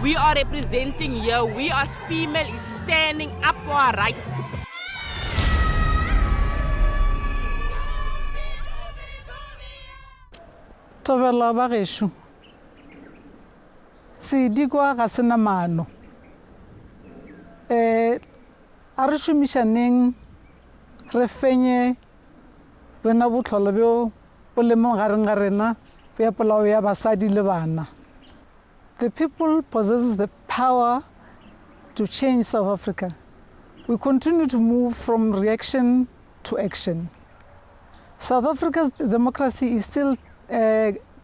we are representing here, we as female is standing up for our rights. Tobela ba gesho. Se dikwa ga sena mano. A re shumishaneng re fenye bana botlhole bjo bo lemong gareng ga rena ya polao ya basadi le bana. The people possess the power to change South Africa. We continue to move from reaction to action. South Africa's democracy is still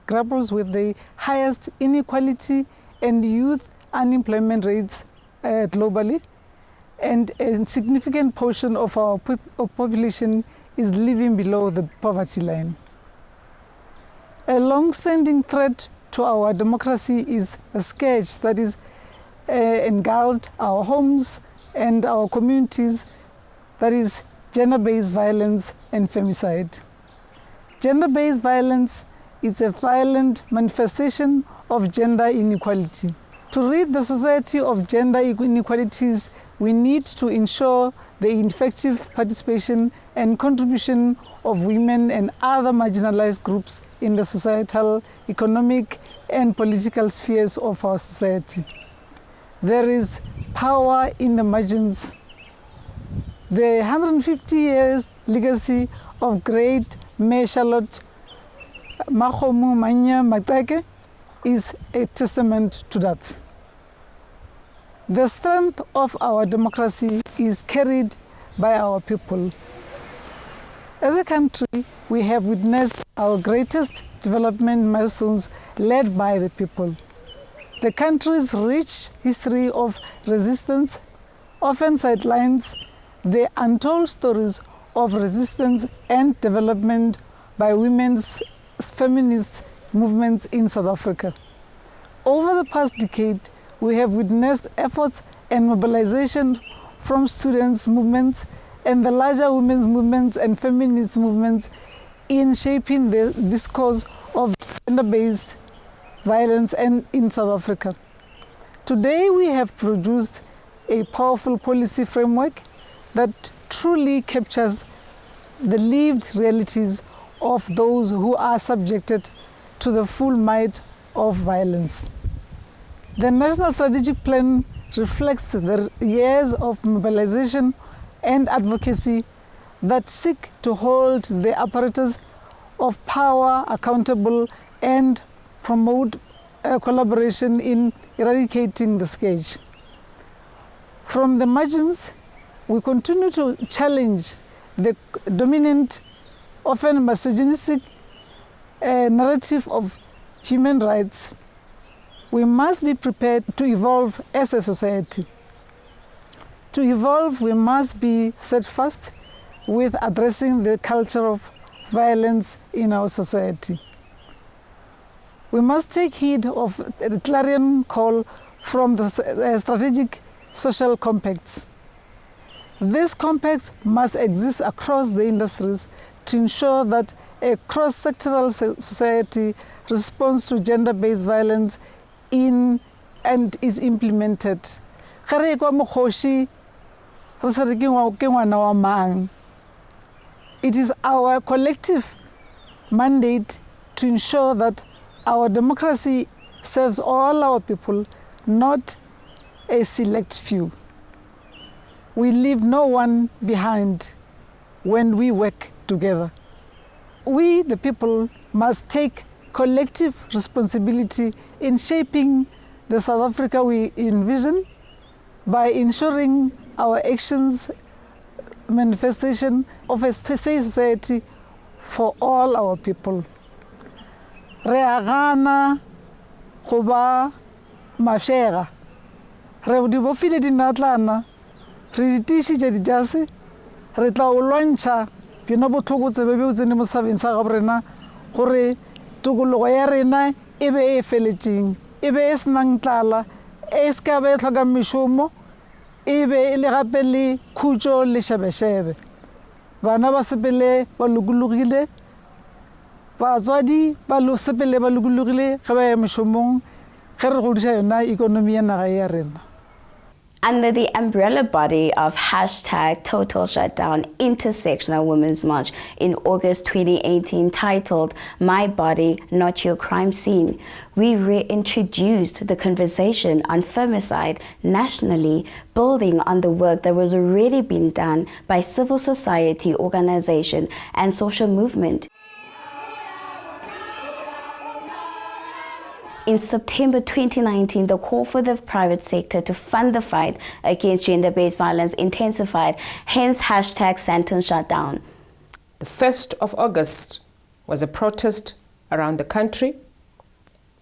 grapples with the highest inequality and youth unemployment rates globally, and a significant portion of our population is living below the poverty line. A long-standing threat to our democracy is a scourge that is engulfed our homes and our communities, that is gender-based violence and femicide. Gender-based violence is a violent manifestation of gender inequality. To rid the society of gender inequalities, we need to ensure the effective participation and contribution of women and other marginalized groups in the societal, economic, and political spheres of our society. There is power in the margins. The 150 years legacy of great Mayor Charlotte Makgomo Manya Mateke is a testament to that. The strength of our democracy is carried by our people. As a country, we have witnessed our greatest development milestones led by the people. The country's rich history of resistance often sidelines the untold stories of resistance and development by women's feminist movements in South Africa. Over the past decade, we have witnessed efforts and mobilization from students' movements and the larger women's movements and feminist movements in shaping the discourse of gender-based violence in South Africa. Today, we have produced a powerful policy framework that truly captures the lived realities of those who are subjected to the full might of violence. The National Strategic Plan reflects the years of mobilization and advocacy that seek to hold the apparatus of power accountable and promote collaboration in eradicating the scourge. From the margins, we continue to challenge the dominant, often misogynistic narrative of human rights. We must be prepared to evolve as a society. To evolve, we must be steadfast with addressing the culture of violence in our society. We must take heed of the clarion call from the strategic social compacts. These compacts must exist across the industries to ensure that a cross-sectoral society responds to gender-based violence in and is implemented. It is our collective mandate to ensure that our democracy serves all our people, not a select few. We leave no one behind when we work together. We, the people, must take collective responsibility in shaping the South Africa we envision by ensuring our actions manifestation of a safe society for all our people. Re agana go ba mafega re di bofile dinatlana re ditishitse dijase re tla o lwantsha bjona botlhoko tsebe be o tsene mo sabeng sa gaborena gore tokologo ya rena e be e feletseng e be e senang tlala e se ka be e tlhokang mešomo e be e le gape le khutšo le šebešebe bana ba sepele ba lokologile batswadi ba sepele ba lokologile ge ba ya mešomong ge re godiša yona ikonomi ya naga ya rena. Under the umbrella body of hashtag Total Shutdown Intersectional Women's March in August 2018 titled My Body, Not Your Crime Scene, we reintroduced the conversation on femicide nationally, building on the work that was already being done by civil society organization and social movement. In September 2019, the call for the private sector to fund the fight against gender-based violence intensified, hence hashtag Santon Shutdown. The 1st of August was a protest around the country,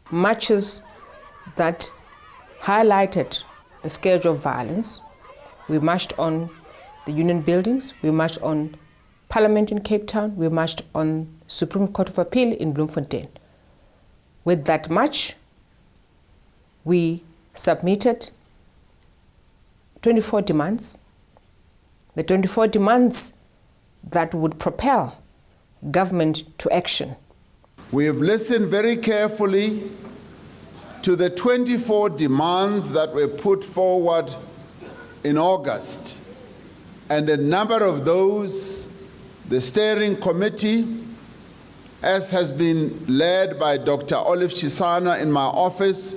marches that highlighted the scourge of violence. We marched on the union buildings, we marched on Parliament in Cape Town, we marched on Supreme Court of Appeal in Bloemfontein. With that march, we submitted 24 demands. The 24 demands that would propel government to action. We have listened very carefully to the 24 demands that were put forward in August, and a number of those, the steering committee, as has been led by Dr. Olive Chisana in my office,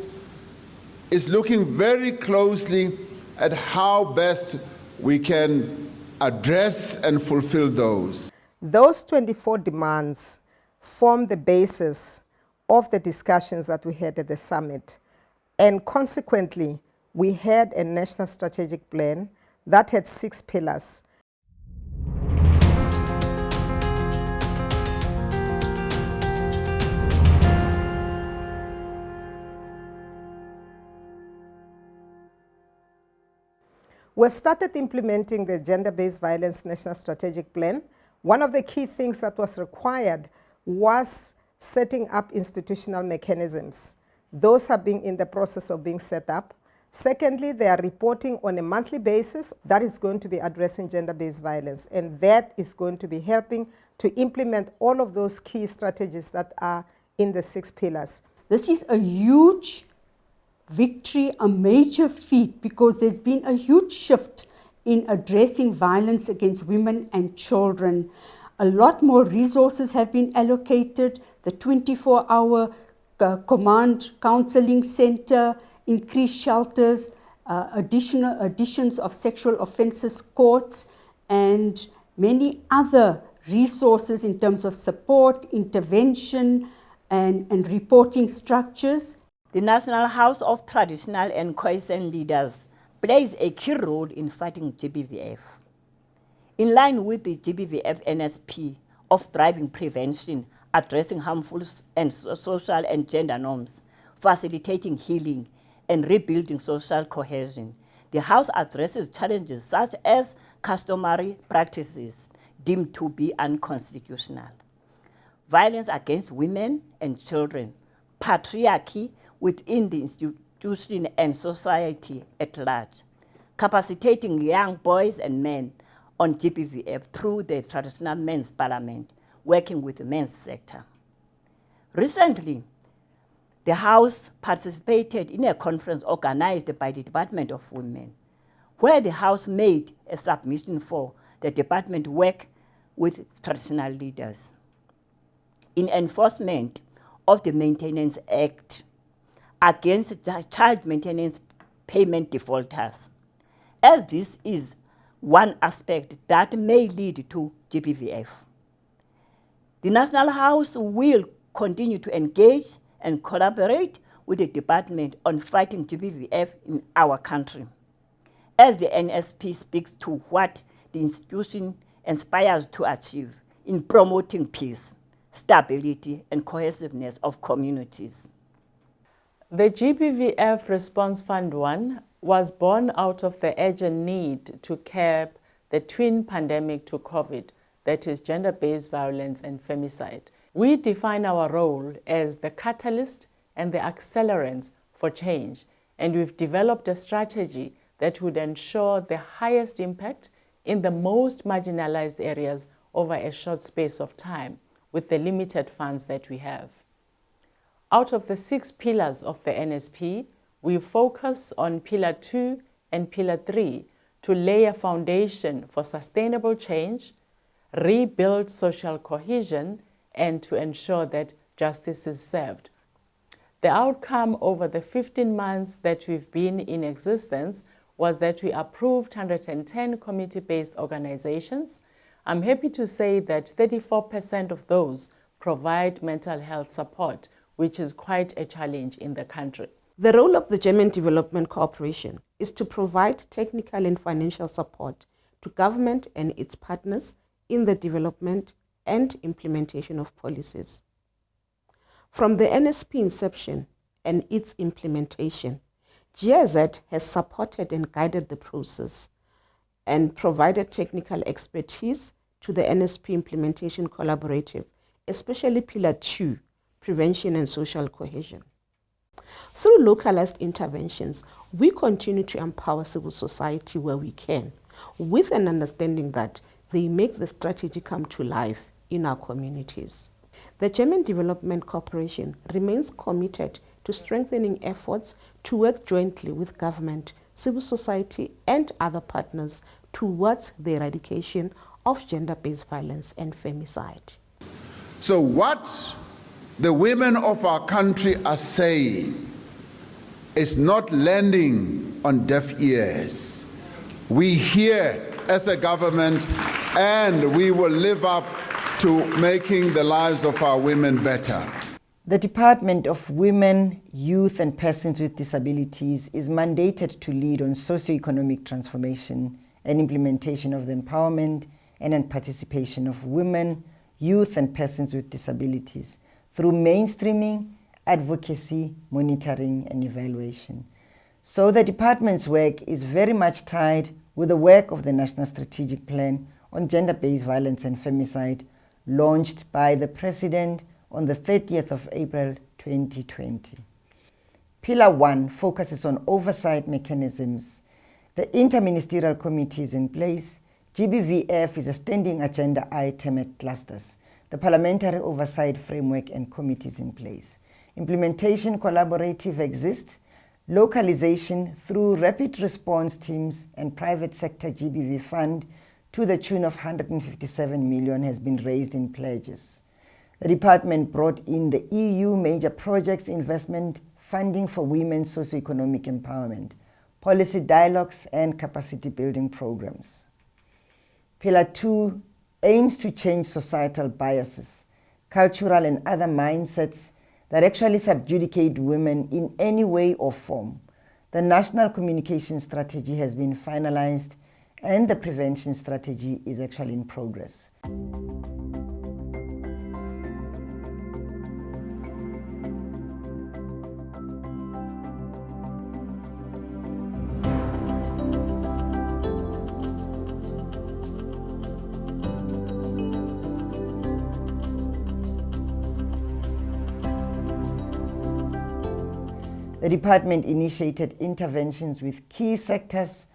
is looking very closely at how best we can address and fulfill those. Those 24 demands form the basis of the discussions that we had at the summit. And consequently, we had a national strategic plan that had 6 pillars. We've started implementing the Gender-Based Violence National Strategic Plan. One of the key things that was required was setting up institutional mechanisms. Those have been in the process of being set up. Secondly, they are reporting on a monthly basis that is going to be addressing gender-based violence, and that is going to be helping to implement all of those key strategies that are in the 6 pillars. This is a huge victory, a major feat, because there's been a huge shift in addressing violence against women and children. A lot more resources have been allocated, the 24-hour command counseling center, increased shelters, additions of sexual offences courts, and many other resources in terms of support, intervention, and reporting structures. The National House of Traditional and Khoisan Leaders plays a key role in fighting GBVF. In line with the GBVF NSP of driving prevention, addressing harmful and social and gender norms, facilitating healing, and rebuilding social cohesion, the House addresses challenges such as customary practices deemed to be unconstitutional, violence against women and children, patriarchy within the institution and society at large, capacitating young boys and men on GBVF through the traditional men's parliament, working with the men's sector. Recently, the House participated in a conference organized by the Department of Women, where the House made a submission for the department work with traditional leaders in enforcement of the Maintenance Act against child maintenance payment defaulters, as this is one aspect that may lead to GBVF. The National House will continue to engage and collaborate with the department on fighting GBVF in our country, as the NSP speaks to what the institution aspires to achieve in promoting peace, stability, and cohesiveness of communities. The GBVF Response Fund 1 was born out of the urgent need to curb the twin pandemic to COVID, that is gender-based violence and femicide. We define our role as the catalyst and the accelerants for change, and we've developed a strategy that would ensure the highest impact in the most marginalized areas over a short space of time with the limited funds that we have. Out of the 6 pillars of the NSP, we focus on Pillar 2 and Pillar 3 to lay a foundation for sustainable change, rebuild social cohesion, and to ensure that justice is served. The outcome over the 15 months that we've been in existence was that we approved 110 community-based organizations. I'm happy to say that 34% of those provide mental health support, which is quite a challenge in the country. The role of the German Development Corporation is to provide technical and financial support to government and its partners in the development and implementation of policies. From the NSP inception and its implementation, GIZ has supported and guided the process and provided technical expertise to the NSP Implementation Collaborative, especially Pillar 2, Prevention and Social Cohesion. Through localized interventions, we continue to empower civil society where we can, with an understanding that they make the strategy come to life in our communities. The German Development Corporation remains committed to strengthening efforts to work jointly with government, civil society, and other partners towards the eradication of gender-based violence and femicide. So what the women of our country are saying is not landing on deaf ears. We hear as a government, and we will live up to making the lives of our women better. The Department of Women, Youth and Persons with Disabilities is mandated to lead on socio-economic transformation and implementation of the empowerment and participation of women, youth and persons with disabilities through mainstreaming, advocacy, monitoring and evaluation. So the department's work is very much tied with the work of the National Strategic Plan on Gender-Based Violence and Femicide, launched by the President on the 30th of April 2020. Pillar 1 focuses on oversight mechanisms. The Interministerial Committee is in place. GBVF is a standing agenda item at clusters. The Parliamentary Oversight Framework and committees in place. Implementation collaborative exists. Localization through rapid response teams and private sector GBV fund to the tune of 157 million has been raised in pledges. The department brought in the EU major projects investment funding for women's socio-economic empowerment, policy dialogues and capacity building programs. Pillar 2 aims to change societal biases, cultural and other mindsets that actually subjugate women in any way or form. The National Communication Strategy has been finalized and the prevention strategy is actually in progress. The department initiated interventions with key sectors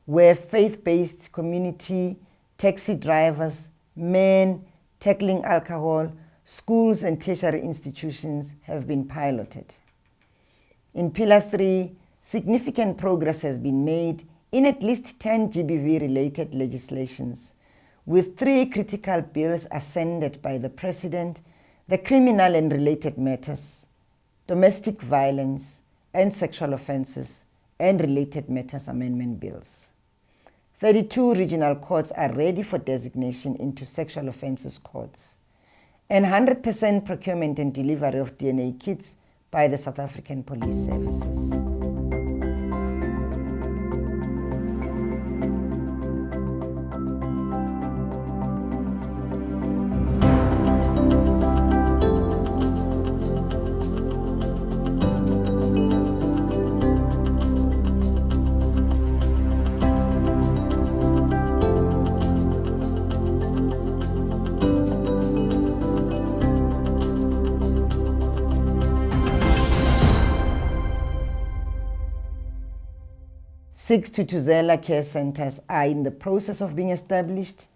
where faith-based community, taxi drivers, men, tackling alcohol, schools and tertiary institutions have been piloted. In Pillar 3, significant progress has been made in at least 10 GBV-related legislations, with 3 critical bills ascended by the President, the criminal and related matters, domestic violence, and sexual offences and related matters amendment bills. 32 regional courts are ready for designation into sexual offences courts, and 100% procurement and delivery of DNA kits by the South African Police Services. Six Tutuzela care centers are in the process of being established,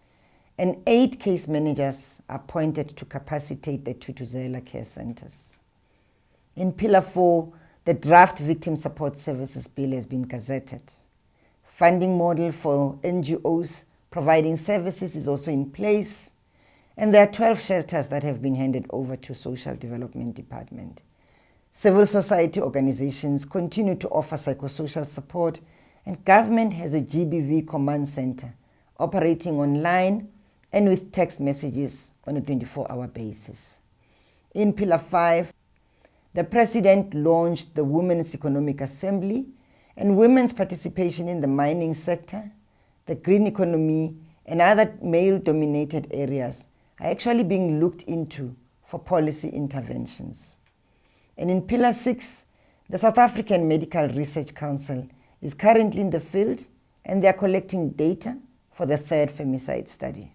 and 8 case managers are appointed to capacitate the Tutuzela care centers. In Pillar 4, the draft Victim Support Services Bill has been gazetted. Funding model for NGOs providing services is also in place, and there are 12 shelters that have been handed over to Social Development Department. Civil society organizations continue to offer psychosocial support, and government has a GBV command center operating online and with text messages on a 24-hour basis. In Pillar 5, the President launched the Women's Economic Assembly, and women's participation in the mining sector, the green economy, and other male-dominated areas are actually being looked into for policy interventions. And in Pillar 6, the South African Medical Research Council is currently in the field, and they are collecting data for the third femicide study.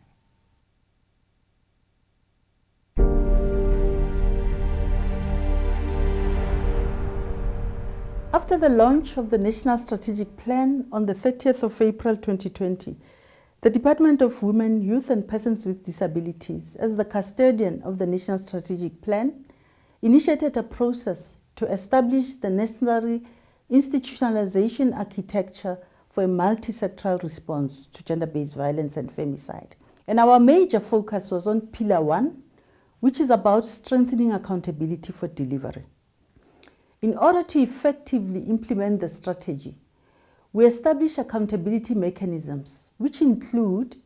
After the launch of the National Strategic Plan on the 30th of April 2020, the Department of Women, Youth and Persons with Disabilities, as the custodian of the National Strategic Plan, initiated a process to establish the necessary institutionalization architecture for a multi-sectoral response to gender-based violence and femicide. And our major focus was on Pillar 1, which is about strengthening accountability for delivery. In order to effectively implement the strategy, we establish accountability mechanisms, which include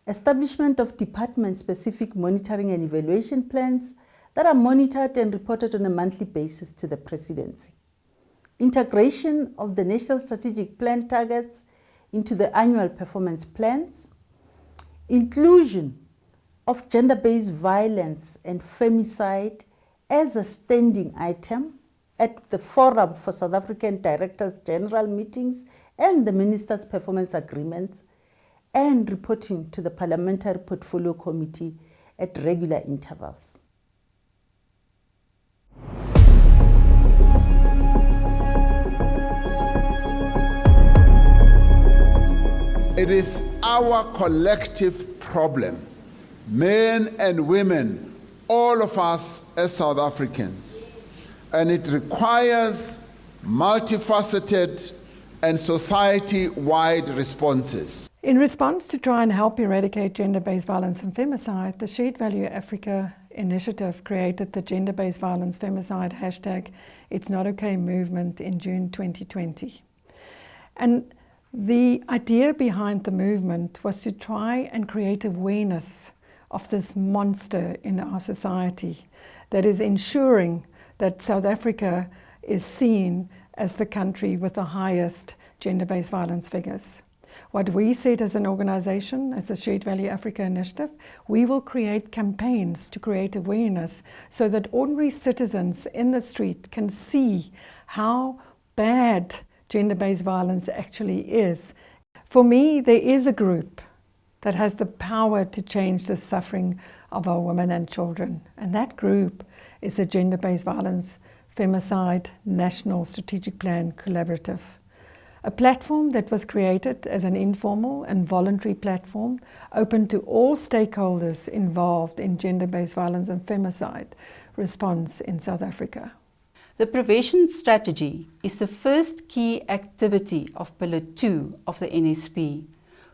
establishment of department-specific monitoring and evaluation plans that are monitored and reported on a monthly basis to the Presidency, integration of the National Strategic Plan targets into the annual performance plans, inclusion of gender-based violence and femicide as a standing item at the Forum for South African Directors General meetings and the Ministers' Performance Agreements, and reporting to the Parliamentary Portfolio Committee at regular intervals. It is our collective problem, men and women, all of us as South Africans. And it requires multifaceted and society-wide responses. In response to try and help eradicate gender-based violence and femicide, the Shared Value Africa initiative created the Gender-Based Violence Femicide hashtag It's Not Okay movement in June 2020. And the idea behind the movement was to try and create awareness of this monster in our society that is ensuring that South Africa is seen as the country with the highest gender-based violence figures. What we said as an organization, as the Shared Value Africa Initiative, we will create campaigns to create awareness so that ordinary citizens in the street can see how bad gender-based violence actually is. For me, there is a group that has the power to change the suffering of our women and children, and that group is the Gender-Based Violence Femicide National Strategic Plan Collaborative, a platform that was created as an informal and voluntary platform open to all stakeholders involved in gender-based violence and femicide response in South Africa. The prevention strategy is the first key activity of Pillar 2 of the NSP,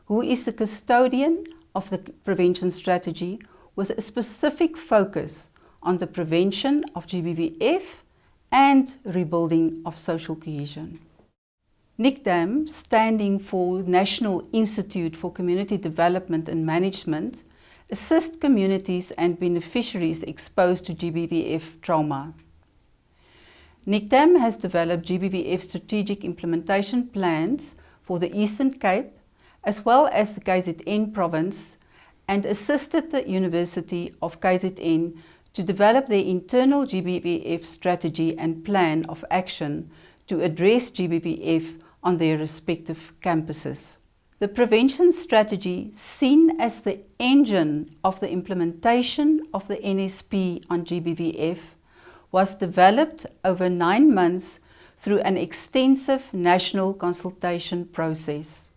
who is the custodian of the prevention strategy with a specific focus on the prevention of GBVF and rebuilding of social cohesion. NICDAM, standing for National Institute for Community Development and Management, assists communities and beneficiaries exposed to GBVF trauma. NICDAM has developed GBVF strategic implementation plans for the Eastern Cape as well as the KZN province, and assisted the University of KZN to develop their internal GBVF strategy and plan of action to address GBVF on their respective campuses. The prevention strategy, seen as the engine of the implementation of the NSP on GBVF, was developed over 9 months through an extensive national consultation process.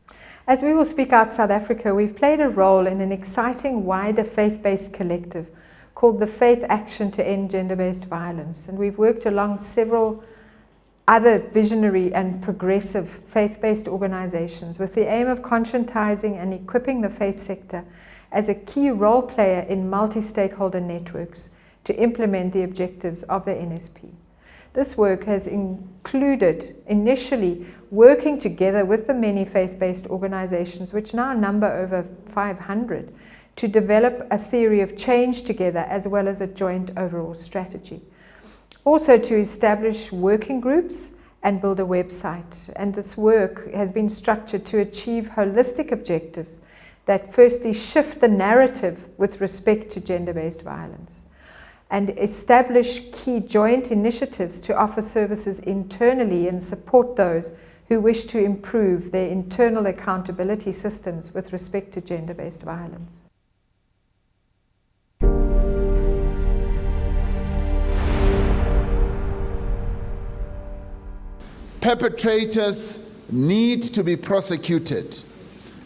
As We Will Speak Out South Africa, we've played a role in an exciting wider faith-based collective called the Faith Action to End Gender-Based Violence. And we've worked along several other visionary and progressive faith-based organizations with the aim of conscientizing and equipping the faith sector as a key role player in multi-stakeholder networks to implement the objectives of the NSP. This work has included initially working together with the many faith-based organizations, which now number over 500, to develop a theory of change together as well as a joint overall strategy. Also to establish working groups and build a website. And this work has been structured to achieve holistic objectives that firstly shift the narrative with respect to gender-based violence and establish key joint initiatives to offer services internally and support those who wish to improve their internal accountability systems with respect to gender-based violence. Perpetrators need to be prosecuted.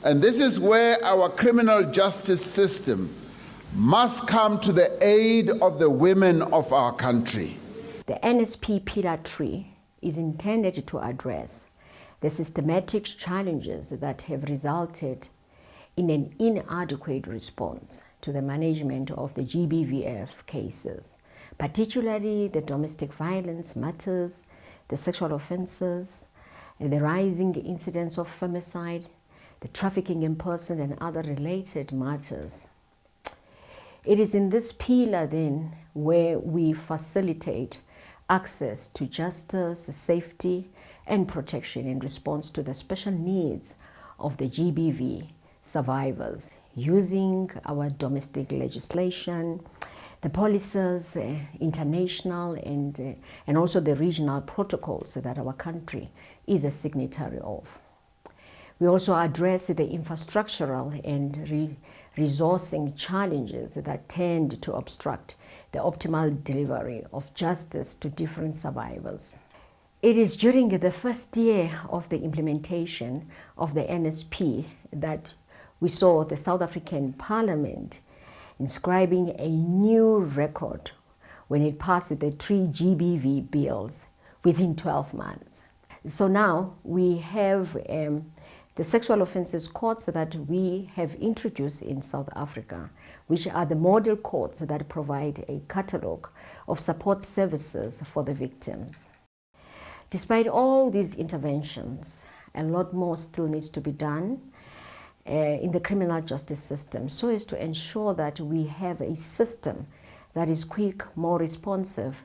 And this is where our criminal justice system must come to the aid of the women of our country. The NSP Pillar 3 is intended to address the systematic challenges that have resulted in an inadequate response to the management of the GBVF cases, particularly the domestic violence matters, the sexual offences, the rising incidence of femicide, the trafficking in person and other related matters. It is in this pillar then where we facilitate access to justice, safety and protection in response to the special needs of the GBV survivors using our domestic legislation, the policies, international and also the regional protocols that our country is a signatory of. We also address the infrastructural and resourcing challenges that tend to obstruct the optimal delivery of justice to different survivors. It is during the first year of the implementation of the NSP that we saw the South African Parliament inscribing a new record when it passed the 3 GBV bills within 12 months. So now we have the sexual offences courts that we have introduced in South Africa, which are the model courts that provide a catalogue of support services for the victims. Despite all these interventions, a lot more still needs to be done in the criminal justice system so as to ensure that we have a system that is quick, more responsive,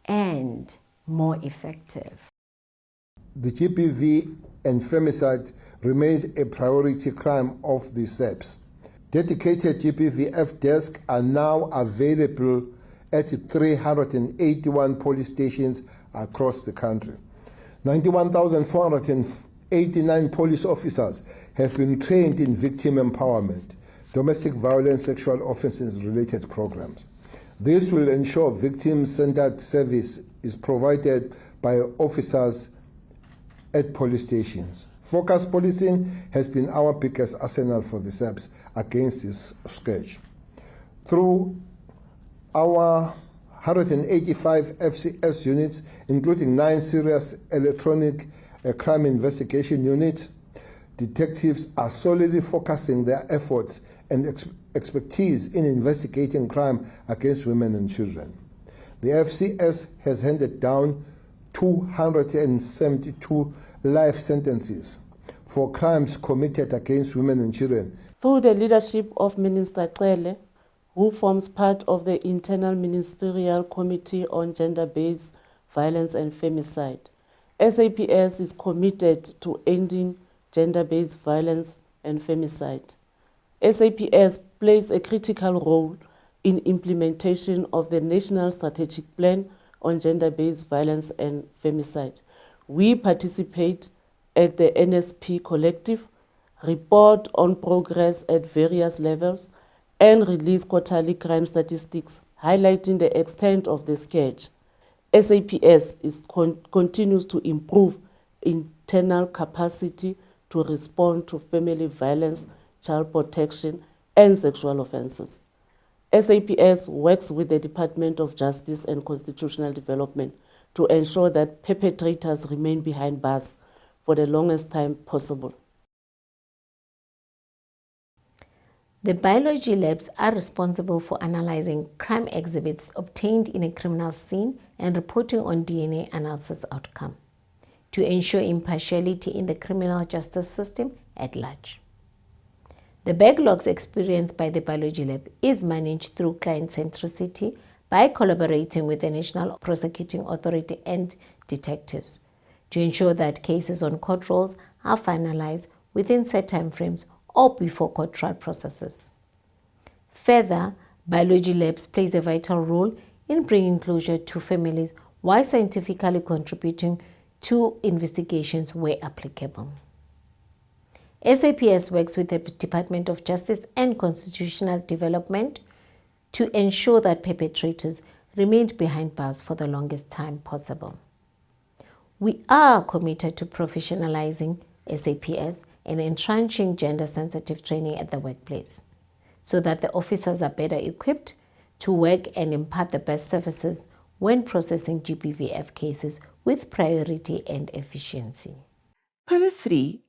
and more effective. The GBV and femicide remains a priority crime of the SAPS. Dedicated GBVF desks are now available at 381 police stations across the country. 91,489 police officers have been trained in victim empowerment, domestic violence, sexual offences related programs. This will ensure victim-centered service is provided by officers at police stations. Focused policing has been our biggest arsenal for the SAPS against this scourge. Through our 185 FCS units, including 9 serious electronic crime investigation units, detectives are solely focusing their efforts and expertise in investigating crime against women and children. The FCS has handed down 272 life sentences for crimes committed against women and children. Through the leadership of Minister Cele, who forms part of the Internal Ministerial Committee on Gender-Based Violence and Femicide, SAPS is committed to ending gender-based violence and femicide. SAPS plays a critical role in implementation of the National Strategic Plan on Gender-Based Violence and Femicide. We participate at the NSP Collective, report on progress at various levels, and release quarterly crime statistics highlighting the extent of the scourge. SAPS continues to improve internal capacity to respond to family violence, child protection, and sexual offences. SAPS works with the Department of Justice and Constitutional Development to ensure that perpetrators remain behind bars for the longest time possible. The biology labs are responsible for analyzing crime exhibits obtained in a criminal scene and reporting on DNA analysis outcome to ensure impartiality in the criminal justice system at large. The backlogs experienced by the biology lab is managed through client centricity by collaborating with the National Prosecuting Authority and detectives to ensure that cases on court rolls are finalized within set timeframes or before court trial processes. Further, biology labs plays a vital role in bringing closure to families while scientifically contributing to investigations where applicable. SAPS works with the Department of Justice and Constitutional Development to ensure that perpetrators remain behind bars for the longest time possible. We are committed to professionalizing SAPS and entrenching gender-sensitive training at the workplace so that the officers are better equipped to work and impart the best services when processing GBVF cases with priority and efficiency. Pillar 3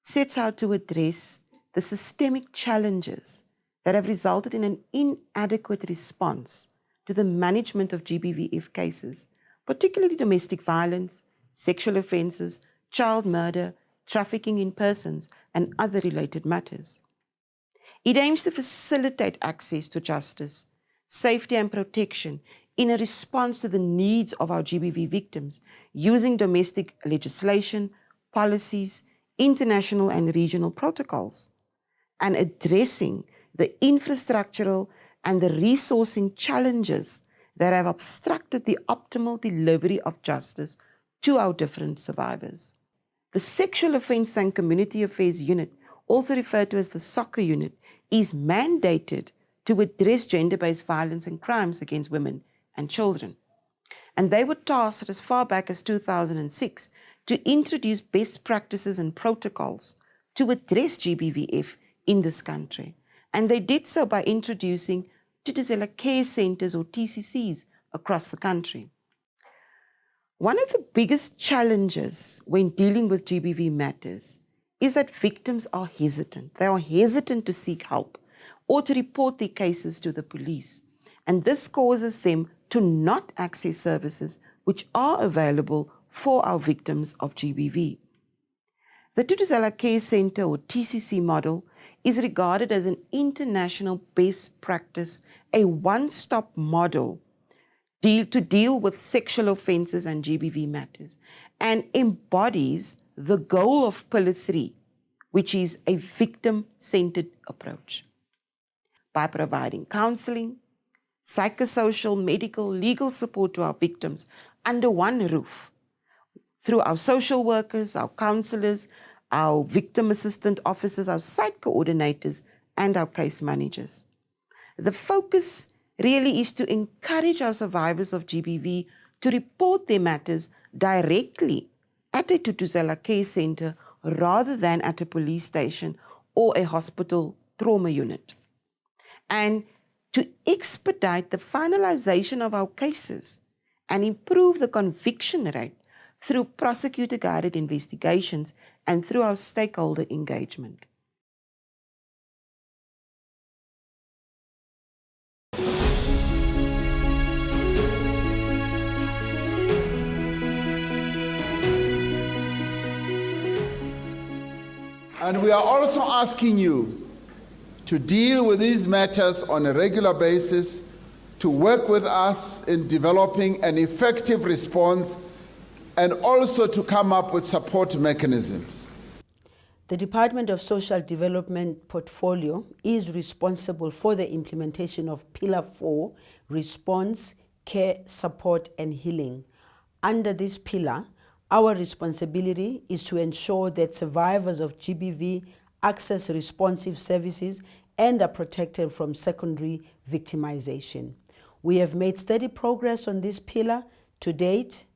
sets out to address the systemic challenges that have resulted in an inadequate response to the management of GBVF cases, particularly domestic violence, sexual offences, child murder, trafficking in persons, and other related matters. It aims to facilitate access to justice, safety and protection in a response to the needs of our GBV victims using domestic legislation, policies, international and regional protocols, and addressing the infrastructural and the resourcing challenges that have obstructed the optimal delivery of justice to our different survivors. The Sexual Offence and Community Affairs Unit, also referred to as the SOCCA unit, is mandated to address gender-based violence and crimes against women and children. And they were tasked as far back as 2006 to introduce best practices and protocols to address GBVF in this country. And they did so by introducing Tutuzela Care Centres or TCCs across the country. One of the biggest challenges when dealing with GBV matters is that victims are hesitant. They are hesitant to seek help or to report their cases to the police. And this causes them to not access services which are available for our victims of GBV. The Tutuzela Care Centre or TCC model is regarded as an international best practice, a one-stop model to deal with sexual offences and GBV matters, and embodies the goal of Pillar 3, which is a victim-centred approach. By providing counselling, psychosocial, medical, legal support to our victims under one roof, through our social workers, our counsellors, our victim assistant officers, our site coordinators, and our case managers. The focus really is to encourage our survivors of GBV to report their matters directly at a Tutuzela Care Centre rather than at a police station or a hospital trauma unit, and to expedite the finalisation of our cases and improve the conviction rate through prosecutor-guided investigations and through our stakeholder engagement. And we are also asking you to deal with these matters on a regular basis, to work with us in developing an effective response, and also to come up with support mechanisms. The Department of Social Development portfolio is responsible for the implementation of Pillar 4, Response, Care, Support and Healing. Under this pillar, our responsibility is to ensure that survivors of GBV access responsive services and are protected from secondary victimization. We have made steady progress on this pillar to date.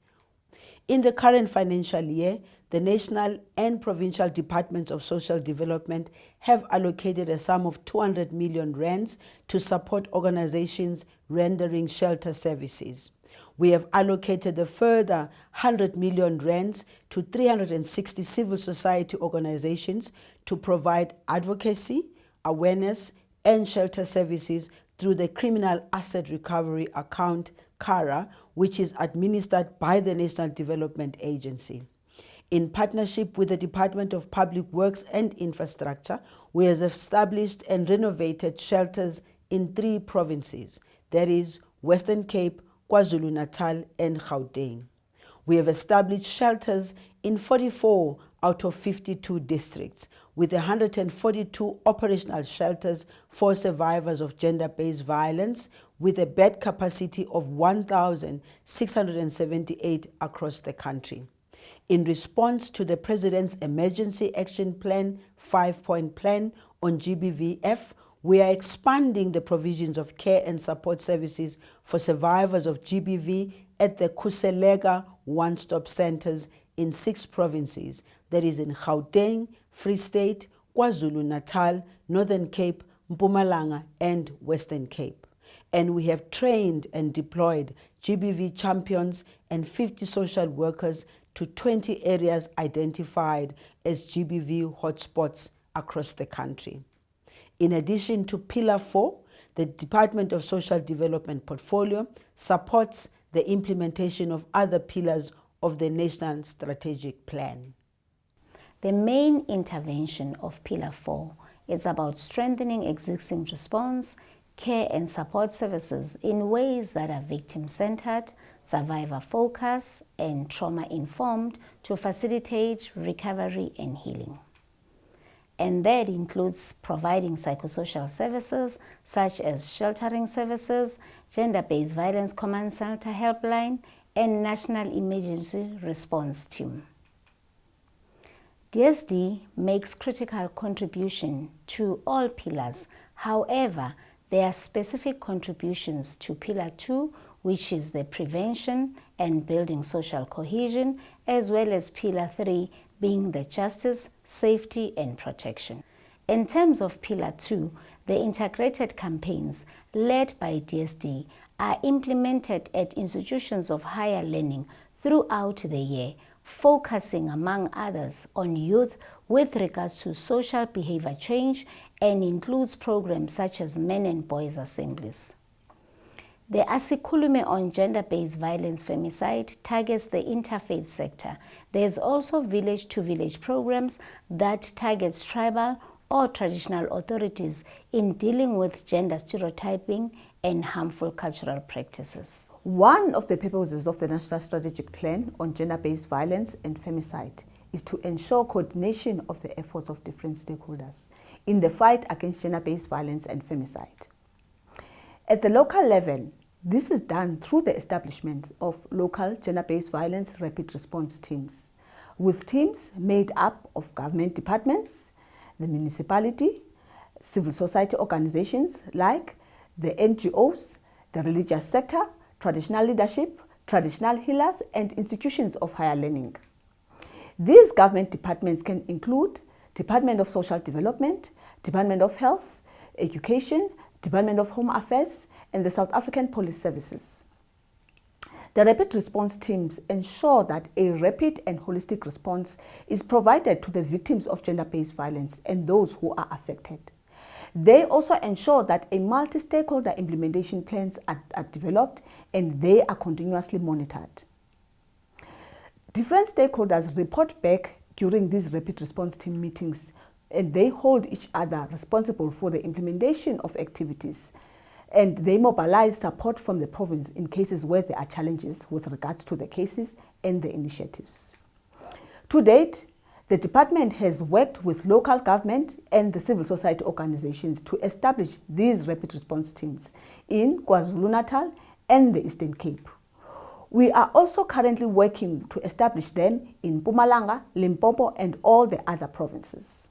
In the current financial year, the national and provincial departments of social development have allocated a sum of 200 million rands to support organizations rendering shelter services. We have allocated a further 100 million rands to 360 civil society organizations to provide advocacy, awareness, and shelter services through the Criminal Asset Recovery Account, CARA, which is administered by the National Development Agency. In partnership with the Department of Public Works and Infrastructure, we have established and renovated shelters in 3 provinces, that is Western Cape, KwaZulu-Natal, and Gauteng. We have established shelters in 44 out of 52 districts, with 142 operational shelters for survivors of gender-based violence, with a bed capacity of 1,678 across the country. In response to the President's Emergency Action Plan 5-point plan on GBVF, we are expanding the provisions of care and support services for survivors of GBV at the Khuseleka one-stop centers in 6 provinces, that is in Gauteng, Free State, KwaZulu-Natal, Northern Cape, Mpumalanga, and Western Cape. And we have trained and deployed GBV champions and 50 social workers to 20 areas identified as GBV hotspots across the country. In addition to Pillar 4, the Department of Social Development portfolio supports the implementation of other pillars of the National Strategic Plan. The main intervention of Pillar 4 is about strengthening existing response, care and support services in ways that are victim-centered, survivor-focused, and trauma-informed to facilitate recovery and healing. And that includes providing psychosocial services such as sheltering services, gender-based violence command center helpline, and national emergency response team. DSD makes critical contribution to all pillars. However, there are specific contributions to Pillar 2, which is the prevention and building social cohesion, as well as Pillar 3, being the justice, safety, and protection. In terms of Pillar 2, the integrated campaigns led by DSD are implemented at institutions of higher learning throughout the year, focusing among others on youth with regards to social behavior change, and includes programs such as men and boys assemblies. The Asikhulume on gender-based violence femicide targets the interfaith sector. There is also village-to-village programs that targets tribal or traditional authorities in dealing with gender stereotyping and harmful cultural practices. One of the purposes of the National Strategic Plan on gender-based violence and femicide is to ensure coordination of the efforts of different stakeholders in the fight against gender-based violence and femicide. At the local level, this is done through the establishment of local gender-based violence rapid response teams, with teams made up of government departments, the municipality, civil society organizations like the NGOs, the religious sector, traditional leadership, traditional healers, and institutions of higher learning. These government departments can include Department of Social Development, Department of Health, Education, Department of Home Affairs, and the South African Police Services. The rapid response teams ensure that a rapid and holistic response is provided to the victims of gender-based violence and those who are affected. They also ensure that a multi-stakeholder implementation plans are developed and they are continuously monitored. Different stakeholders report back during these rapid response team meetings, and they hold each other responsible for the implementation of activities, and they mobilize support from the province in cases where there are challenges with regards to the cases and the initiatives. To date, the department has worked with local government and the civil society organizations to establish these rapid response teams in KwaZulu-Natal and the Eastern Cape. We are also currently working to establish them in Mpumalanga, Limpopo, and all the other provinces.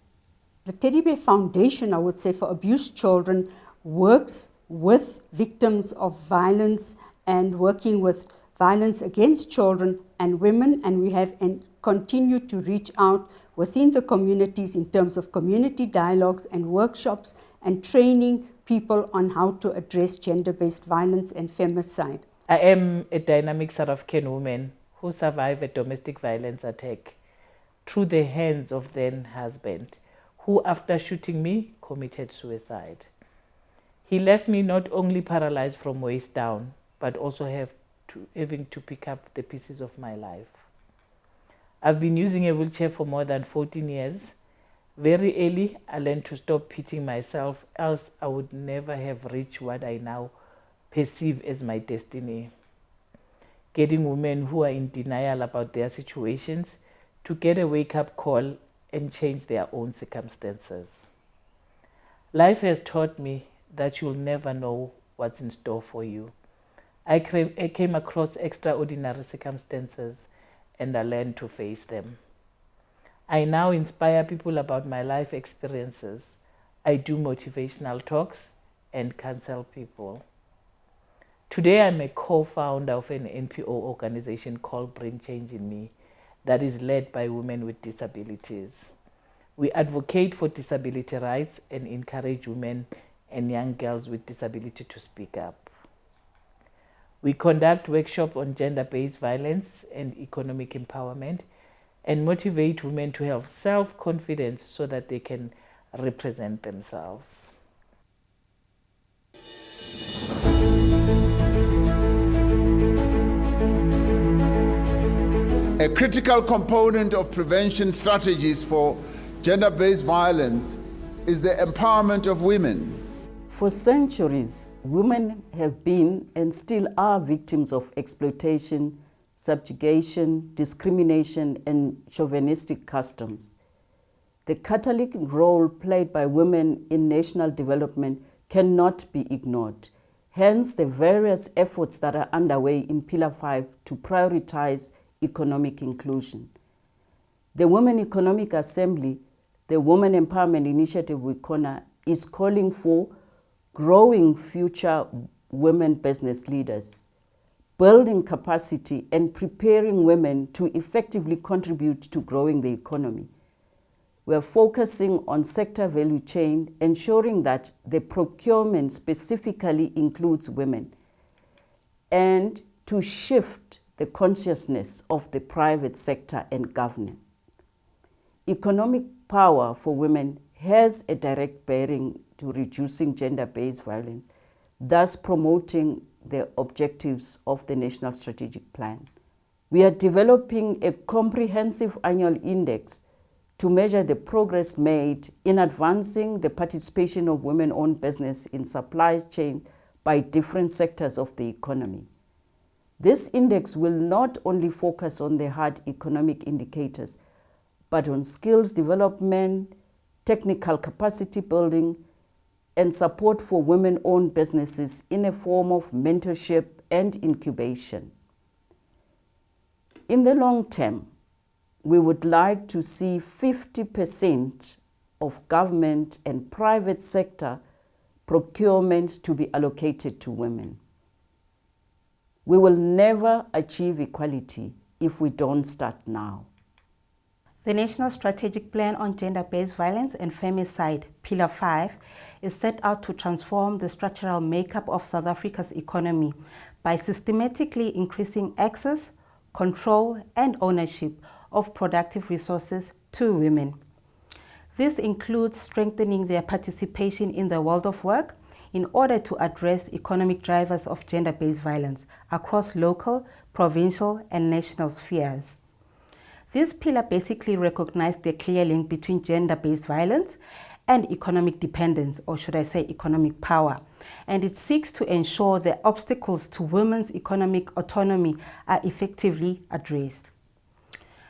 The Teddy Bear Foundation, I would say, for abused children works with victims of violence and working with violence against children and women, and we have continue to reach out within the communities in terms of community dialogues and workshops and training people on how to address gender-based violence and femicide. I am a dynamic South African woman who survived a domestic violence attack through the hands of then husband, who after shooting me committed suicide. He left me not only paralyzed from waist down, but also having to pick up the pieces of my life. I've been using a wheelchair for more than 14 years. Very early, I learned to stop pitying myself, else I would never have reached what I now perceive as my destiny. Getting women who are in denial about their situations to get a wake-up call and change their own circumstances. Life has taught me that you'll never know what's in store for you. I came across extraordinary circumstances and I learned to face them. I now inspire people about my life experiences. I do motivational talks and counsel people. Today I'm a co-founder of an NPO organization called Bring Change in Me that is led by women with disabilities. We advocate for disability rights and encourage women and young girls with disability to speak up. We conduct workshops on gender-based violence and economic empowerment and motivate women to have self-confidence so that they can represent themselves. A critical component of prevention strategies for gender-based violence is the empowerment of women. For centuries, women have been and still are victims of exploitation, subjugation, discrimination, and chauvinistic customs. The catalytic role played by women in national development cannot be ignored. Hence, the various efforts that are underway in Pillar 5 to prioritize economic inclusion. The Women Economic Assembly, the Women Empowerment Initiative WICONA, is calling for growing future women business leaders, building capacity and preparing women to effectively contribute to growing the economy. We are focusing on sector value chain, ensuring that the procurement specifically includes women, and to shift the consciousness of the private sector and government. Economic power for women has a direct bearing to reducing gender-based violence, thus promoting the objectives of the National Strategic Plan. We are developing a comprehensive annual index to measure the progress made in advancing the participation of women-owned business in supply chain by different sectors of the economy. This index will not only focus on the hard economic indicators, but on skills development, technical capacity building, and support for women-owned businesses in a form of mentorship and incubation. In the long term, we would like to see 50% of government and private sector procurement to be allocated to women. We will never achieve equality if we don't start now. The National Strategic Plan on Gender-Based Violence and Femicide, Pillar 5, is set out to transform the structural makeup of South Africa's economy by systematically increasing access, control, and ownership of productive resources to women. This includes strengthening their participation in the world of work in order to address economic drivers of gender-based violence across local, provincial, and national spheres. This pillar basically recognized the clear link between gender-based violence and economic dependence, or should I say economic power, and it seeks to ensure the obstacles to women's economic autonomy are effectively addressed.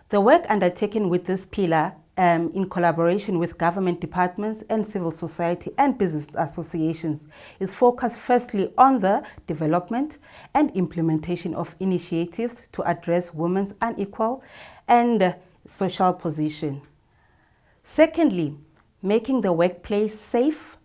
The work undertaken with this pillar in collaboration with government departments and civil society and business associations is focused firstly on the development and implementation of initiatives to address women's unequal and social position. Secondly, making the workplace safe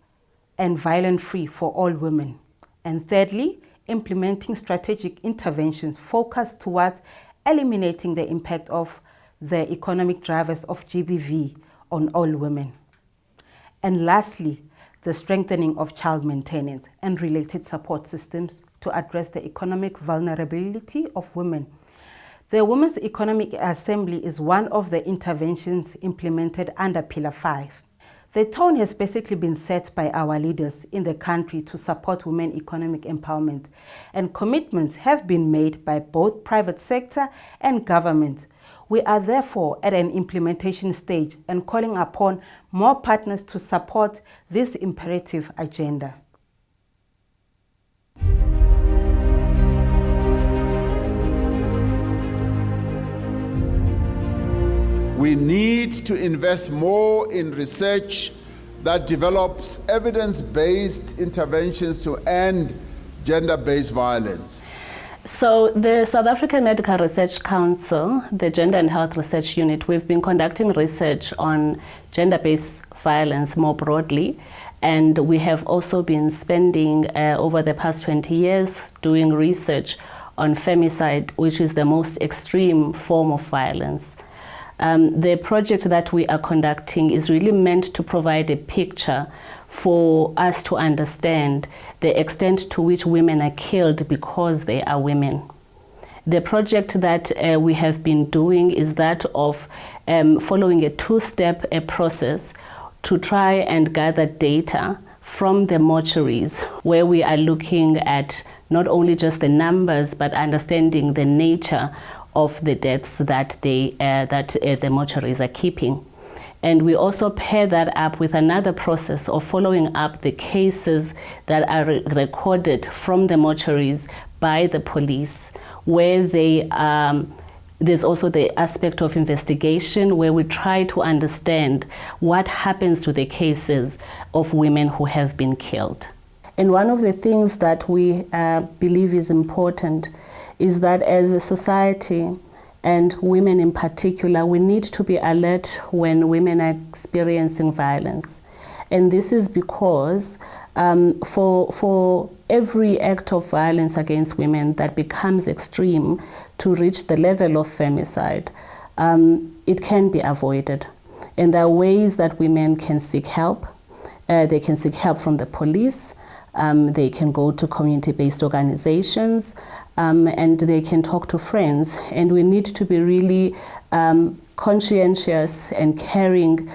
and violence-free for all women. And thirdly, implementing strategic interventions focused towards eliminating the impact of the economic drivers of GBV on all women. And lastly, the strengthening of child maintenance and related support systems to address the economic vulnerability of women. The Women's Economic Assembly is one of the interventions implemented under Pillar 5. The tone has basically been set by our leaders in the country to support women economic empowerment, and commitments have been made by both private sector and government. We are therefore at an implementation stage and calling upon more partners to support this imperative agenda. We need to invest more in research that develops evidence-based interventions to end gender-based violence. So the South African Medical Research Council, the Gender and Health Research Unit, we've been conducting research on gender-based violence more broadly, and we have also been spending over the past 20 years doing research on femicide, which is the most extreme form of violence. The project that we are conducting is really meant to provide a picture for us to understand the extent to which women are killed because they are women. The project that we have been doing is that of following a two-step process to try and gather data from the mortuaries, where we are looking at not only just the numbers, but understanding the nature of the deaths that the mortuaries are keeping. And we also pair that up with another process of following up the cases that are recorded from the mortuaries by the police, where there's also the aspect of investigation, where we try to understand what happens to the cases of women who have been killed. And one of the things that we believe is important is that as a society, and women in particular, we need to be alert when women are experiencing violence. And this is because for every act of violence against women that becomes extreme to reach the level of femicide, it can be avoided. And there are ways that women can seek help. They can seek help from the police. They can go to community-based organizations, and they can talk to friends. And we need to be really conscientious and caring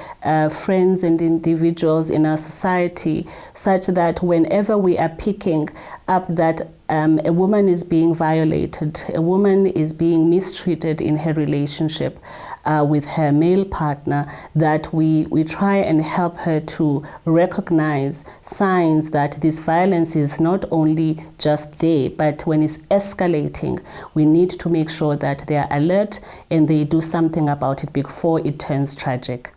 friends and individuals in our society, such that whenever we are picking up that a woman is being violated, a woman is being mistreated in her relationship with her male partner, that we try and help her to recognize signs that this violence is not only just there, but when it's escalating, we need to make sure that they are alert and they do something about it before it turns tragic.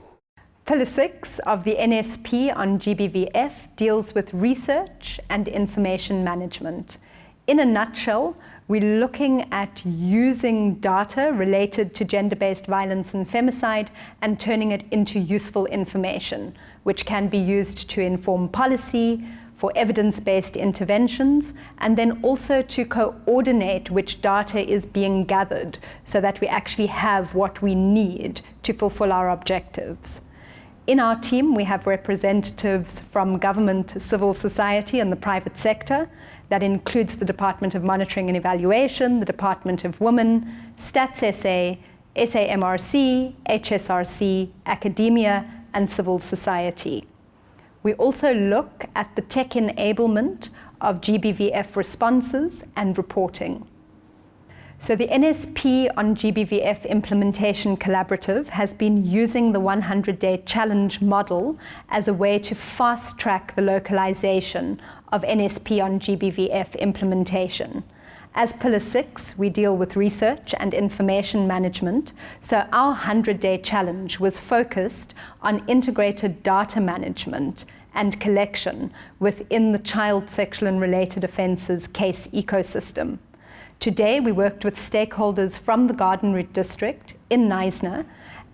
Pillar 6 of the NSP on GBVF deals with research and information management. In a nutshell, we're looking at using data related to gender-based violence and femicide and turning it into useful information, which can be used to inform policy, for evidence-based interventions, and then also to coordinate which data is being gathered so that we actually have what we need to fulfill our objectives. In our team, we have representatives from government, civil society, and the private sector. That includes the Department of Monitoring and Evaluation, the Department of Women, Stats SA, SAMRC, HSRC, academia, and civil society. We also look at the tech enablement of GBVF responses and reporting. So the NSP on GBVF Implementation Collaborative has been using the 100-day challenge model as a way to fast-track the localization of NSP on GBVF implementation. As Pillar 6, we deal with research and information management, so our 100-day challenge was focused on integrated data management and collection within the child sexual and related offences case ecosystem. Today, we worked with stakeholders from the Garden Route district in Knysna,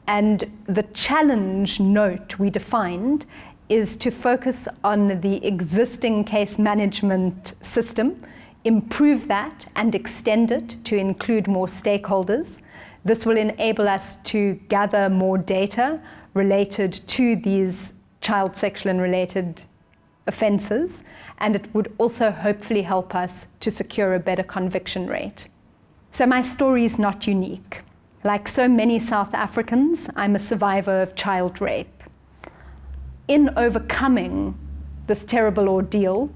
and the challenge note we defined is to focus on the existing case management system, improve that and extend it to include more stakeholders, This will enable us to gather more data related to these child sexual and related offences, and it would also hopefully help us to secure a better conviction rate. So my story is not unique. Like so many South Africans, I'm a survivor of child rape. In overcoming this terrible ordeal,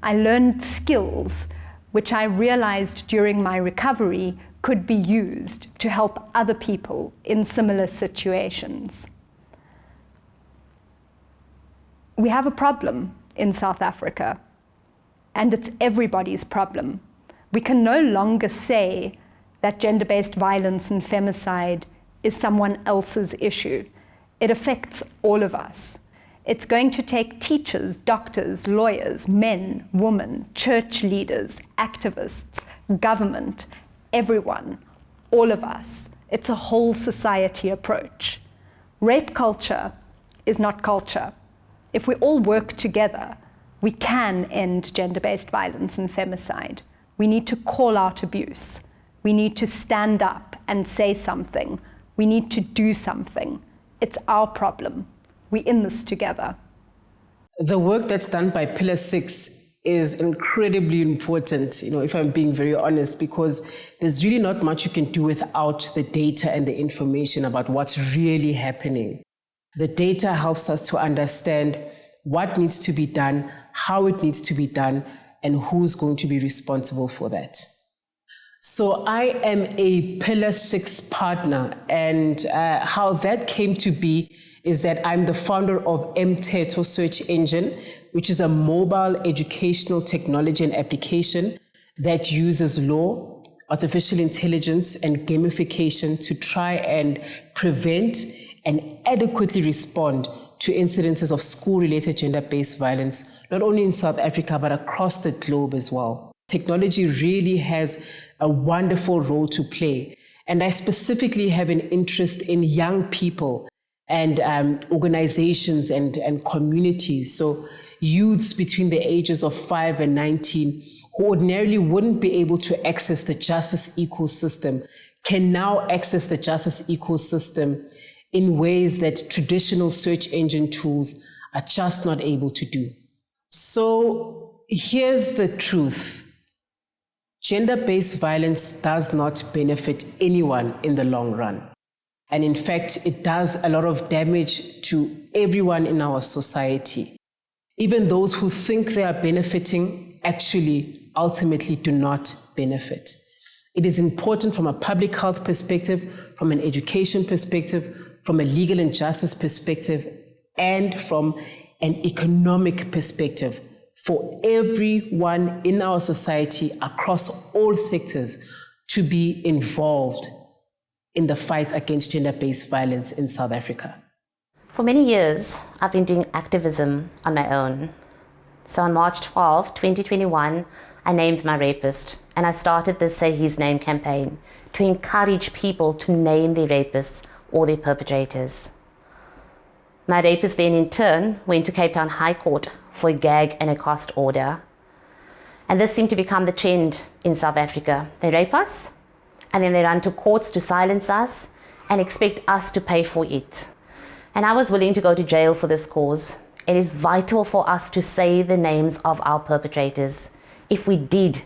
I learned skills which I realized during my recovery could be used to help other people in similar situations. We have a problem in South Africa, and it's everybody's problem. We can no longer say that gender-based violence and femicide is someone else's issue. It affects all of us. It's going to take teachers, doctors, lawyers, men, women, church leaders, activists, government, everyone, all of us. It's a whole society approach. Rape culture is not culture. If we all work together, we can end gender-based violence and femicide. We need to call out abuse. We need to stand up and say something. We need to do something. It's our problem. We're in this together. The work that's done by Pillar 6 is incredibly important, if I'm being very honest, because there's really not much you can do without the data and the information about what's really happening. The data helps us to understand what needs to be done, how it needs to be done, and who's going to be responsible for that. So I am a Pillar 6 partner, and how that came to be is that I'm the founder of Mteto Search Engine, which is a mobile educational technology and application that uses law, artificial intelligence, and gamification to try and prevent and adequately respond to incidences of school-related gender-based violence, not only in South Africa, but across the globe as well. Technology really has a wonderful role to play. And I specifically have an interest in young people and organizations and communities. So youths between the ages of 5 and 19 who ordinarily wouldn't be able to access the justice ecosystem can now access the justice ecosystem in ways that traditional search engine tools are just not able to do. So here's the truth. Gender-based violence does not benefit anyone in the long run. And in fact, it does a lot of damage to everyone in our society. Even those who think they are benefiting actually ultimately do not benefit. It is important from a public health perspective, from an education perspective, from a legal and justice perspective, and from an economic perspective for everyone in our society across all sectors to be involved in the fight against gender-based violence in South Africa. For many years, I've been doing activism on my own. So on March 12, 2021, I named my rapist, and I started the Say His Name campaign to encourage people to name their rapists or their perpetrators. My rapist then in turn went to Cape Town High Court for a gag and a cost order. And this seemed to become the trend in South Africa. They rape us, and then they run to courts to silence us and expect us to pay for it. And I was willing to go to jail for this cause. It is vital for us to say the names of our perpetrators. If we did,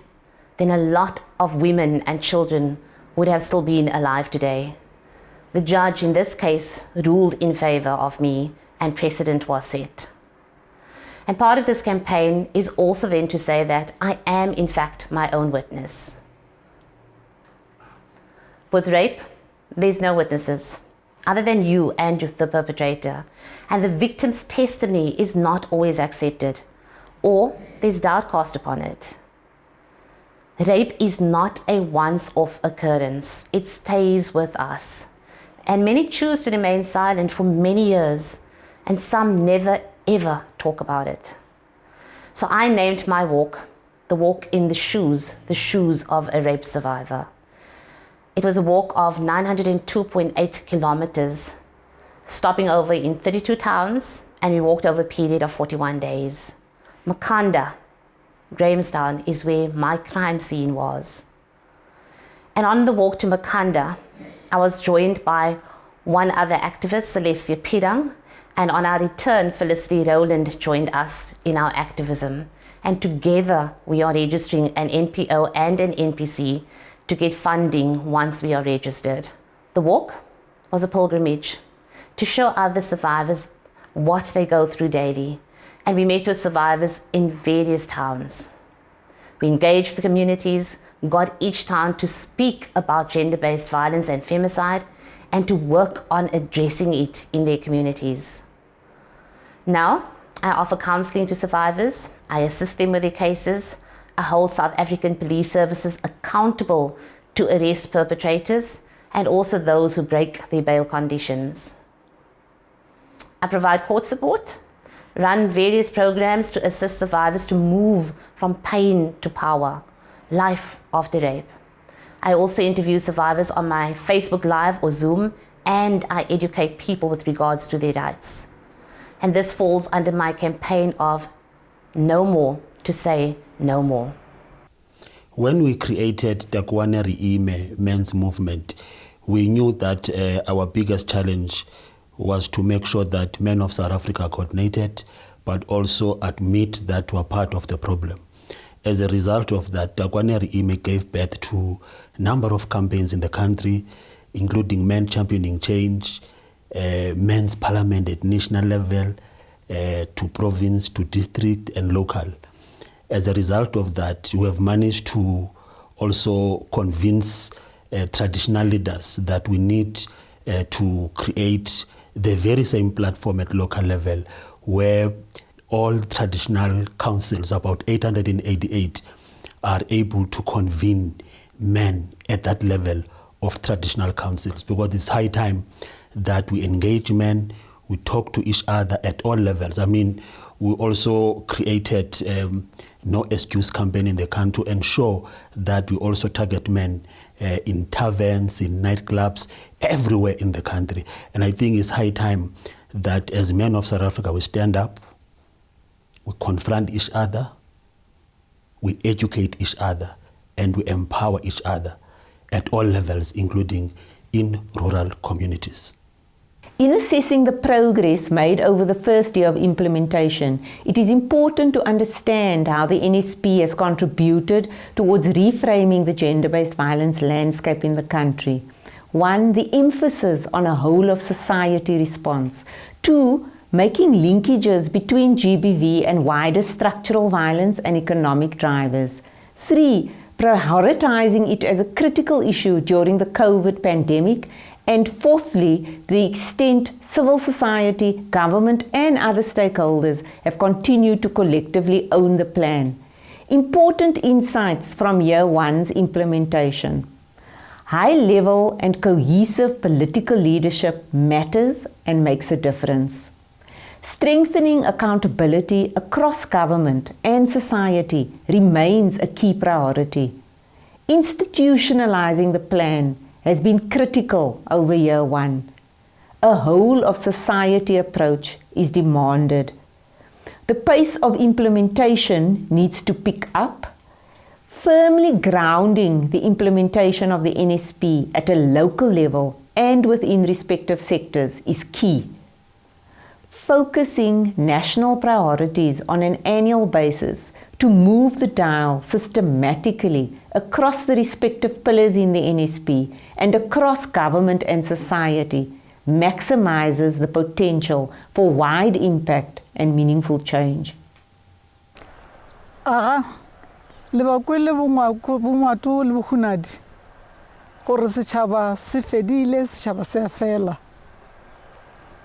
then a lot of women and children would have still been alive today. The judge in this case ruled in favor of me, and precedent was set. And part of this campaign is also then to say that I am in fact my own witness. With rape, there's no witnesses other than you and the perpetrator, and the victim's testimony is not always accepted, or there's doubt cast upon it. Rape is not a once-off occurrence. It stays with us. And many choose to remain silent for many years, and some never ever talk about it. So I named my walk, the walk in the shoes of a rape survivor. It was a walk of 902.8 kilometers, stopping over in 32 towns, and we walked over a period of 41 days. Makanda, Grahamstown, is where my crime scene was. And on the walk to Makanda, I I was joined by one other activist, Celestia Pirang, and on our return, Felicity Rowland joined us in our activism. And together we are registering an NPO and an NPC to get funding once we are registered. The walk was a pilgrimage to show other survivors what they go through daily. And we met with survivors in various towns. We engaged with the communities, got each town to speak about gender-based violence and femicide, and to work on addressing it in their communities. Now, I offer counseling to survivors, I assist them with their cases, I hold South African police services accountable to arrest perpetrators and also those who break their bail conditions. I provide court support, run various programs to assist survivors to move from pain to power, life after rape. I also interview survivors on my Facebook Live or Zoom, and I educate people with regards to their rights. And this falls under my campaign of no more to say no more. When we created Takwane Riime men's movement, we knew that our biggest challenge was to make sure that men of South Africa coordinated, but also admit that we're part of the problem. As a result of that, Takwane Riime gave birth to a number of campaigns in the country, including Men Championing Change, Men's Parliament at national level, to province, to district and local. As a result of that, we have managed to also convince traditional leaders that we need to create the very same platform at local level where all traditional councils, about 888, are able to convene men at that level of traditional councils, because it's high time that we engage men, we talk to each other at all levels. I mean, we also created no excuse campaign in the country to ensure that we also target men in taverns, in nightclubs, everywhere in the country. And I think it's high time that as men of South Africa, we stand up, we confront each other, we educate each other, and we empower each other at all levels, including in rural communities. In assessing the progress made over the first year of implementation, it is important to understand how the NSP has contributed towards reframing the gender-based violence landscape in the country. 1, the emphasis on a whole-of-society response. 2, making linkages between GBV and wider structural violence and economic drivers. 3, prioritizing it as a critical issue during the COVID pandemic. And fourthly, the extent civil society, government and other stakeholders have continued to collectively own the plan. Important insights from year 1's implementation. High-level and cohesive political leadership matters and makes a difference. Strengthening accountability across government and society remains a key priority. Institutionalizing the plan has been critical over year 1. A whole-of-society approach is demanded. The pace of implementation needs to pick up. Firmly grounding the implementation of the NSP at a local level and within respective sectors is key. Focusing national priorities on an annual basis to move the dial systematically across the respective pillars in the NSP and across government and society maximizes the potential for wide impact and meaningful change. Le bakwele bongwato le bohunadi gore setšhaba se fedile, setšhaba se a fela.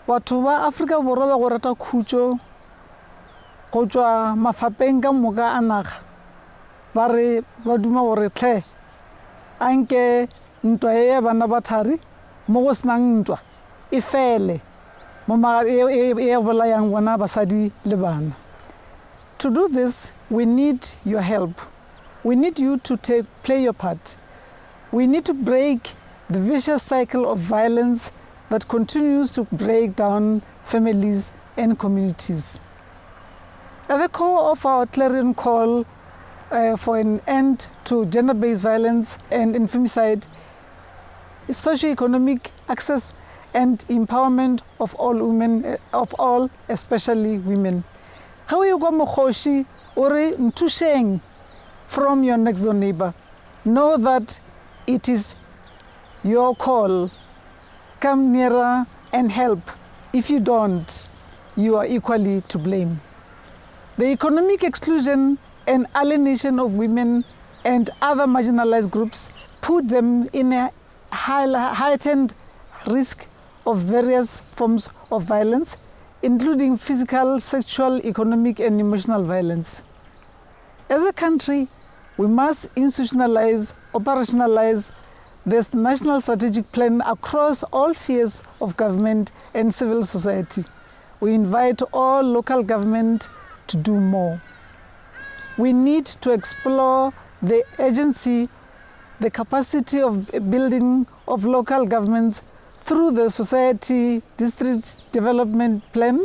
Batho ba Afrika Borwa ba go rata khutso go tswa mafapeng ka moka a naga ba re ba duma gore tle anke ntwa e bana ba thari mo go senang ntwa e fele mo ma e bolayang bona basadi le bana. To do this, we need your help. We need you to play your part. We need to break the vicious cycle of violence that continues to break down families and communities. At the core of our clarion call for an end to gender-based violence and femicide socio-economic access and empowerment of all women, especially women. How you go mokhoshi ore ntusheng from your next door neighbor. Know that it is your call. Come nearer and help. If you don't, you are equally to blame. The economic exclusion and alienation of women and other marginalized groups put them in a heightened risk of various forms of violence, including physical, sexual, economic, and emotional violence. As a country, we must institutionalize, operationalize this national strategic plan across all spheres of government and civil society. We invite all local government to do more. We need to explore the agency, the capacity of building of local governments through the society district development plan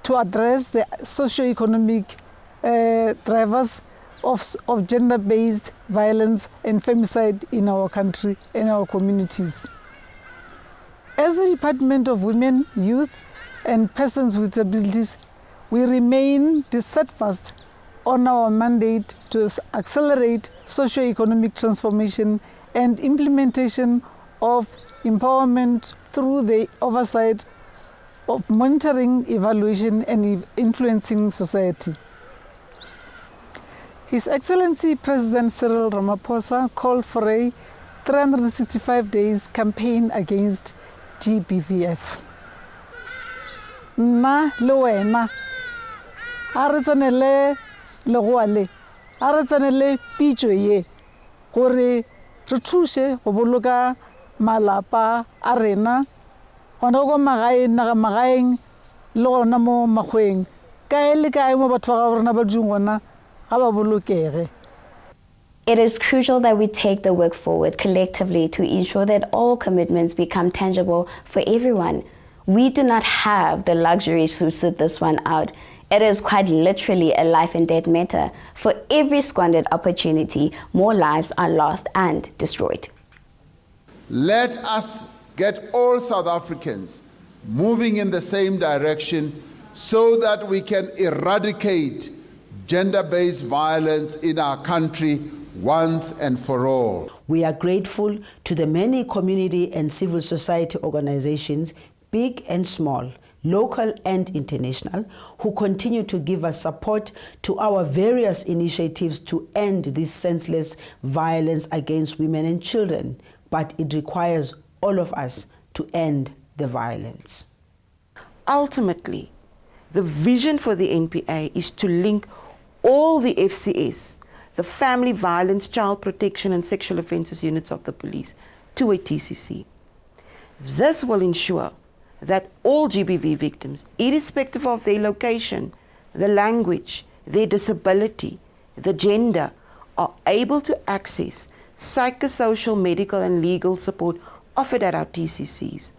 to address the socio-economic drivers of gender-based violence and femicide in our country and our communities. As the Department of Women, Youth and Persons with Disabilities, we remain steadfast on our mandate to accelerate socio-economic transformation and implementation of empowerment through the oversight of monitoring, evaluation, and influencing society. His Excellency President Cyril Ramaphosa called for a 365 days campaign against GBVF. Nna le wena a re tsenele legoa le a re tsenele pitso ye gore re thuse go boloka malapa a rena gona go magaeng le gona mo magweng kae le kae mo batho ba ga rona ba ding gona ga ba bolokege. It is crucial that we take the work forward collectively to ensure that all commitments become tangible for everyone. We do not have the luxury to sit this one out. It is quite literally a life and death matter. For every squandered opportunity, more lives are lost and destroyed. Let us get all South Africans moving in the same direction so that we can eradicate gender-based violence in our country once and for all. We are grateful to the many community and civil society organizations, big and small, local and international, who continue to give us support to our various initiatives to end this senseless violence against women and children. But it requires all of us to end the violence. Ultimately, the vision for the NPA is to link all the FCS, the Family Violence, Child Protection and Sexual Offences units of the police, to a TCC. This will ensure that all GBV victims, irrespective of their location, the language, their disability, the gender, are able to access psychosocial, medical and legal support offered at our TCCs,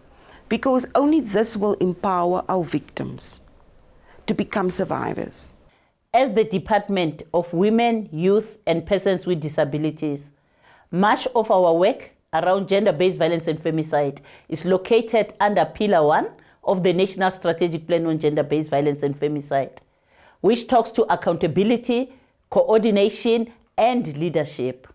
because only this will empower our victims to become survivors. As the Department of Women, Youth and Persons with Disabilities, much of our work around gender-based violence and femicide is located under Pillar 1 of the National Strategic Plan on Gender-Based Violence and Femicide, which talks to accountability, coordination, and leadership.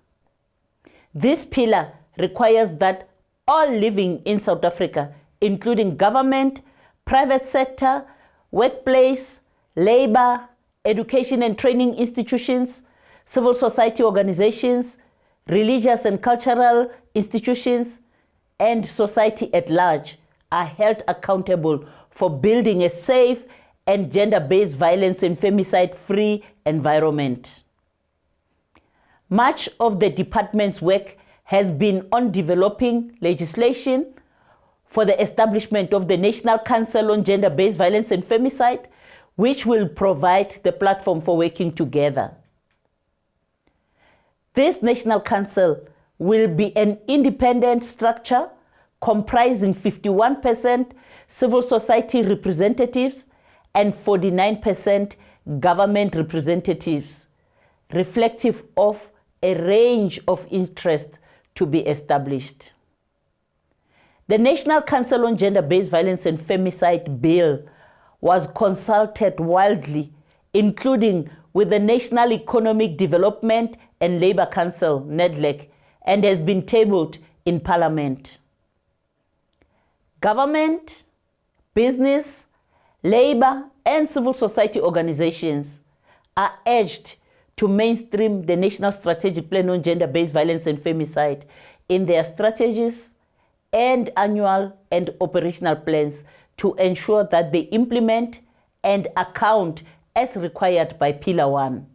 This pillar requires that all living in South Africa, including government, private sector, workplace, labor, education and training institutions, civil society organizations, religious and cultural institutions, and society at large are held accountable for building a safe and gender-based violence and femicide-free environment. Much of the department's work has been on developing legislation for the establishment of the National Council on Gender-Based Violence and Femicide, which will provide the platform for working together. This National Council will be an independent structure comprising 51% civil society representatives and 49% government representatives, reflective of a range of interests to be established. The National Council on Gender-Based Violence and Femicide Bill was consulted widely, including with the National Economic Development and Labour Council, NEDLEC, and has been tabled in Parliament. Government, business, labour and civil society organizations are urged to mainstream the National Strategic Plan on Gender-Based Violence and Femicide in their strategies and annual and operational plans to ensure that they implement and account as required by Pillar 1.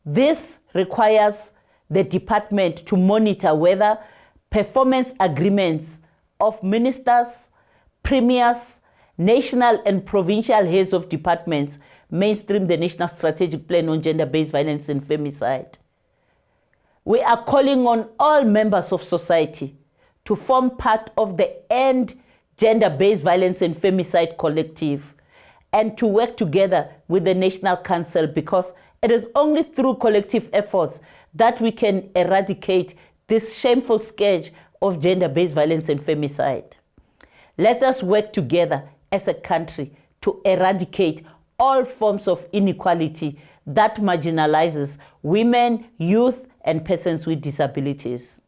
This requires the department to monitor whether performance agreements of ministers, premiers, national and provincial heads of departments mainstream the National Strategic Plan on Gender-Based Violence and Femicide. We are calling on all members of society to form part of the End Gender-Based Violence and Femicide Collective and to work together with the National Council, because it is only through collective efforts that we can eradicate this shameful scourge of gender-based violence and femicide. Let us work together as a country to eradicate all forms of inequality that marginalizes women, youth, and persons with disabilities.